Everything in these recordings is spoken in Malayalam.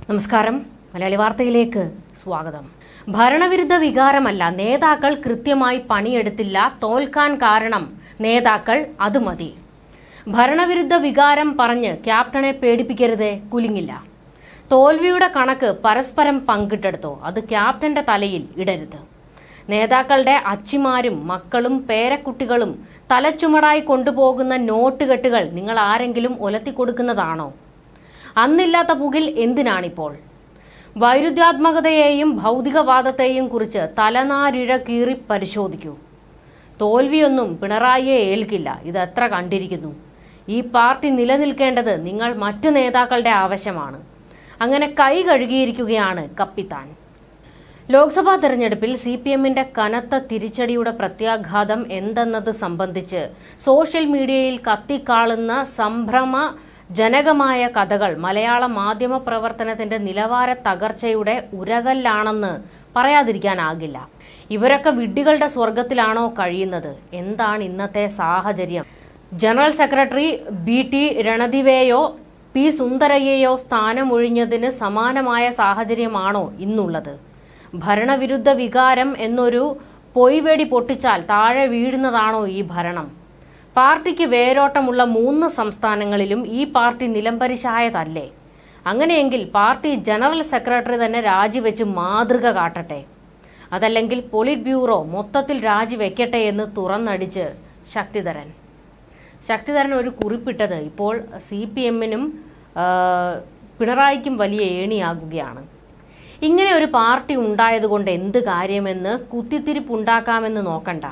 നമസ്കാരം, മലയാളി വാർത്തയിലേക്ക് സ്വാഗതം. ഭരണവിരുദ്ധ വികാരമല്ല, നേതാക്കൾ കൃത്യമായി പണിയെടുത്തില്ല, തോൽക്കാൻ കാരണം നേതാക്കൾ, അത് മതി. ഭരണവിരുദ്ധ വികാരം പറഞ്ഞ് ക്യാപ്റ്റനെ പേടിപ്പിക്കരുതേ, കുലുങ്ങില്ല. തോൽവിയുടെ കണക്ക് പരസ്പരം പങ്കിട്ടെടുത്തോ, അത് ക്യാപ്റ്റന്റെ തലയിൽ ഇടരുത്. നേതാക്കളുടെ അച്ചിമാരും മക്കളും പേരക്കുട്ടികളും തലച്ചുമടായി കൊണ്ടുപോകുന്ന നോട്ടുകെട്ടുകൾ നിങ്ങൾ ആരെങ്കിലും ഒലത്തിക്കൊടുക്കുന്നതാണോ? അന്നില്ലാത്ത പുകിൽ എന്തിനാണിപ്പോൾ? വൈരുദ്ധ്യാത്മകതയെയും ഭൗതികവാദത്തെയും കുറിച്ച് തലനാരിഴ കീറി പരിശോധിക്കൂ. തോൽവിയൊന്നും പിണറായിയെ ഏൽക്കില്ല, ഇത് എത്ര കണ്ടിരിക്കുന്നു. ഈ പാർട്ടി നിലനിൽക്കേണ്ടത് നിങ്ങൾ മറ്റു നേതാക്കളുടെ ആവശ്യമാണ്. അങ്ങനെ കൈ കഴുകിയിരിക്കുകയാണ് കപ്പിത്താൻ. ലോക്സഭാ തെരഞ്ഞെടുപ്പിൽ CPMന്റെ കനത്ത തിരിച്ചടിയുടെ പ്രത്യാഘാതം എന്തെന്നത് സംബന്ധിച്ച് സോഷ്യൽ മീഡിയയിൽ കത്തിക്കാളുന്ന സംഭ്രമജനകമായ കഥകൾ മലയാള മാധ്യമ പ്രവർത്തനത്തിന്റെ നിലവാര തകർച്ചയുടെ ഉരകല്ലാണെന്ന് പറയാതിരിക്കാനാകില്ല. ഇവരൊക്കെ വിഡ്ഢികളുടെ സ്വർഗത്തിലാണോ കഴിയുന്നത്? എന്താണ് ഇന്നത്തെ സാഹചര്യം? ജനറൽ സെക്രട്ടറി BT രണദിവേയോ P സുന്ദരയ്യയോ സ്ഥാനമൊഴിഞ്ഞതിന് സമാനമായ സാഹചര്യമാണോ ഇന്നുള്ളത്? ഭരണവിരുദ്ധ വികാരം എന്നൊരു പൊയ്വെടി പൊട്ടിച്ചാൽ താഴെ വീഴുന്നതാണോ ഈ ഭരണം? പാർട്ടിക്ക് വേരോട്ടമുള്ള 3 സംസ്ഥാനങ്ങളിലും ഈ പാർട്ടി നിലംപരിശായതല്ലേ? അങ്ങനെയെങ്കിൽ പാർട്ടി ജനറൽ സെക്രട്ടറി തന്നെ രാജിവെച്ച് മാതൃക കാട്ടട്ടെ. അതല്ലെങ്കിൽ പൊളിറ്റ് ബ്യൂറോ മൊത്തത്തിൽ രാജിവെക്കട്ടെ എന്ന് തുറന്നടിച്ച് ശക്തിധരൻ ഒരു കുറിപ്പിട്ടത് ഇപ്പോൾ CPMനും പിണറായിക്കും വലിയ ഏണിയാകുകയാണ്. ഇങ്ങനെ ഒരു പാർട്ടി ഉണ്ടായതുകൊണ്ട് എന്ത് കാര്യമെന്ന് കുത്തിത്തിരിപ്പുണ്ടാക്കാമെന്ന് നോക്കണ്ട.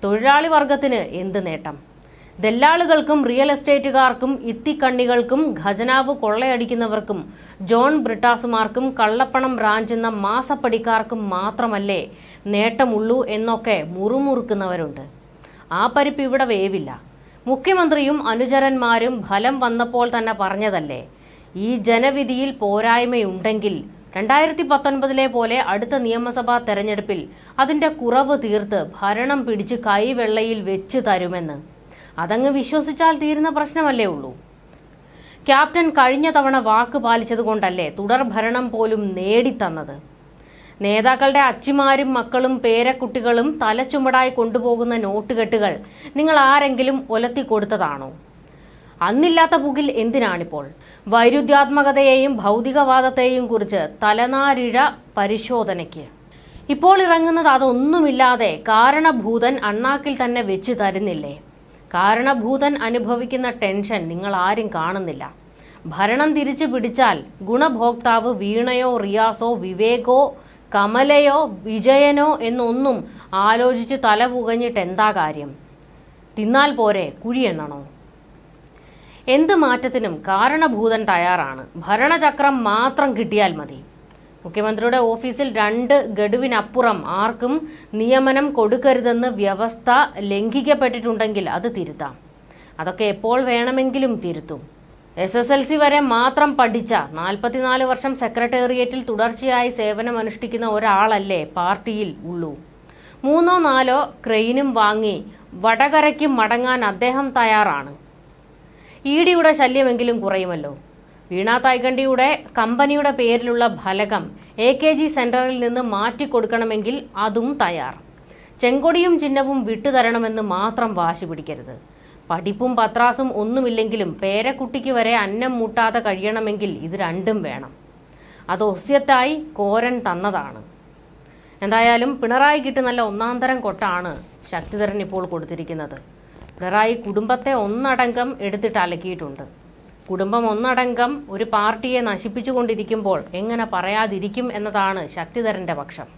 തൊഴിലാളി വർഗത്തിന് എന്ത് നേട്ടം? ദല്ലാളുകൾക്കും റിയൽ എസ്റ്റേറ്റുകാർക്കും ഇത്തിക്കണ്ണികൾക്കും ഖജനാവ് കൊള്ളയടിക്കുന്നവർക്കും ജോൺ ബ്രിട്ടാസുമാർക്കും കള്ളപ്പണം റാഞ്ചുന്ന മാസപ്പടിക്കാർക്കും മാത്രമല്ലേ നേട്ടമുള്ളൂ എന്നൊക്കെ മുറുമുറുക്കുന്നവരുണ്ട്. ആ പരിപ്പ് ഇവിടെ വേവില്ല. മുഖ്യമന്ത്രിയും അനുചരന്മാരും ഫലം വന്നപ്പോൾ തന്നെ പറഞ്ഞതല്ലേ, ഈ ജനവിധിയിൽ പോരായ്മയുണ്ടെങ്കിൽ 2019 പോലെ അടുത്ത നിയമസഭാ തെരഞ്ഞെടുപ്പിൽ അതിന്റെ കുറവ് തീർത്ത് ഭരണം പിടിച്ച് കൈവെള്ളയിൽ വെച്ച് തരുമെന്ന്. അതങ്ങ് വിശ്വസിച്ചാൽ തീരുന്ന പ്രശ്നമല്ലേ ഉള്ളൂ. ക്യാപ്റ്റൻ കഴിഞ്ഞ തവണ വാക്ക് പാലിച്ചതുകൊണ്ടല്ലേ തുടർ ഭരണം പോലും നേടിത്തന്നത്. നേതാക്കളുടെ അച്ചിമാരും മക്കളും പേരക്കുട്ടികളും തലച്ചുമടായി കൊണ്ടുപോകുന്ന നോട്ടുകെട്ടുകൾ നിങ്ങൾ ആരെങ്കിലും ഒലത്തിക്കൊടുത്തതാണോ? അന്നില്ലാത്ത പുകിൽ എന്തിനാണിപ്പോൾ? വൈരുദ്ധ്യാത്മകതയെയും ഭൗതികവാദത്തെയും കുറിച്ച് തലനാരിഴ പരിശോധനയ്ക്ക് ഇപ്പോൾ ഇറങ്ങുന്നത് അതൊന്നുമില്ലാതെ കാരണഭൂതൻ അണ്ണാക്കിൽ തന്നെ വെച്ച് തരുന്നില്ലേ? കാരണഭൂതൻ അനുഭവിക്കുന്ന ടെൻഷൻ നിങ്ങൾ ആരും കാണുന്നില്ല. ഭരണം തിരിച്ചു പിടിച്ചാൽ ഗുണഭോക്താവ് വീണയോ റിയാസോ വിവേകോ കമലയോ വിജയനോ എന്നൊന്നും ആലോചിച്ച് തല പുകഞ്ഞിട്ട് എന്താ കാര്യം? തിന്നാൽ പോരെ, കുഴിയെണ്ണണോ? എന്ത് മാറ്റത്തിനും കാരണഭൂതൻ തയ്യാറാണ്. ഭരണചക്രം മാത്രം കിട്ടിയാൽ മതി. മുഖ്യമന്ത്രിയുടെ ഓഫീസിൽ 2 ഗഡുവിനപ്പുറം ആർക്കും നിയമനം കൊടുക്കരുതെന്ന് വ്യവസ്ഥ ലംഘിക്കപ്പെട്ടിട്ടുണ്ടെങ്കിൽ അത് തിരുത്താം. അതൊക്കെ എപ്പോൾ വേണമെങ്കിലും തിരുത്തും. SSLC വരെ മാത്രം പഠിച്ച 44 വർഷം സെക്രട്ടേറിയറ്റിൽ തുടർച്ചയായി സേവനമനുഷ്ഠിക്കുന്ന ഒരാളല്ലേ പാർട്ടിയിൽ ഉള്ളൂ. 3 or 4 ക്രെയിനും വാങ്ങി വടകരയ്ക്ക് മടങ്ങാൻ അദ്ദേഹം തയ്യാറാണ്. EDയുടെ ശല്യമെങ്കിലും കുറയുമല്ലോ. വീണ തൈകണ്ടിയുടെ കമ്പനിയുടെ പേരിലുള്ള ഫലകം AKG സെന്ററിൽ നിന്ന് മാറ്റിക്കൊടുക്കണമെങ്കിൽ അതും തയ്യാർ. ചെങ്കൊടിയും ചിഹ്നവും വിട്ടുതരണമെന്ന് മാത്രം വാശി പിടിക്കരുത്. പഠിപ്പും പത്രാസും ഒന്നുമില്ലെങ്കിലും പേരക്കുട്ടിക്ക് വരെ അന്നം മുട്ടാതെ കഴിയണമെങ്കിൽ ഇത് രണ്ടും വേണം. അത് ഒസ്യത്തായി കോരൻ തന്നതാണ്. എന്തായാലും പിണറായിക്കിട്ട് നല്ല ഒന്നാന്തരം കൊട്ടാണ് ശക്തിധരൻ ഇപ്പോൾ കൊടുത്തിരിക്കുന്നത്. പിണറായി കുടുംബത്തെ ഒന്നടങ്കം എടുത്തിട്ട് അലക്കിയിട്ടുണ്ട്. കുടുംബം ഒന്നടങ്കം ഒരു പാർട്ടിയെ നശിപ്പിച്ചുകൊണ്ടിരിക്കുമ്പോൾ എങ്ങനെ പറയാതിരിക്കും എന്നതാണ് ശക്തിധരന്റെ പക്ഷം.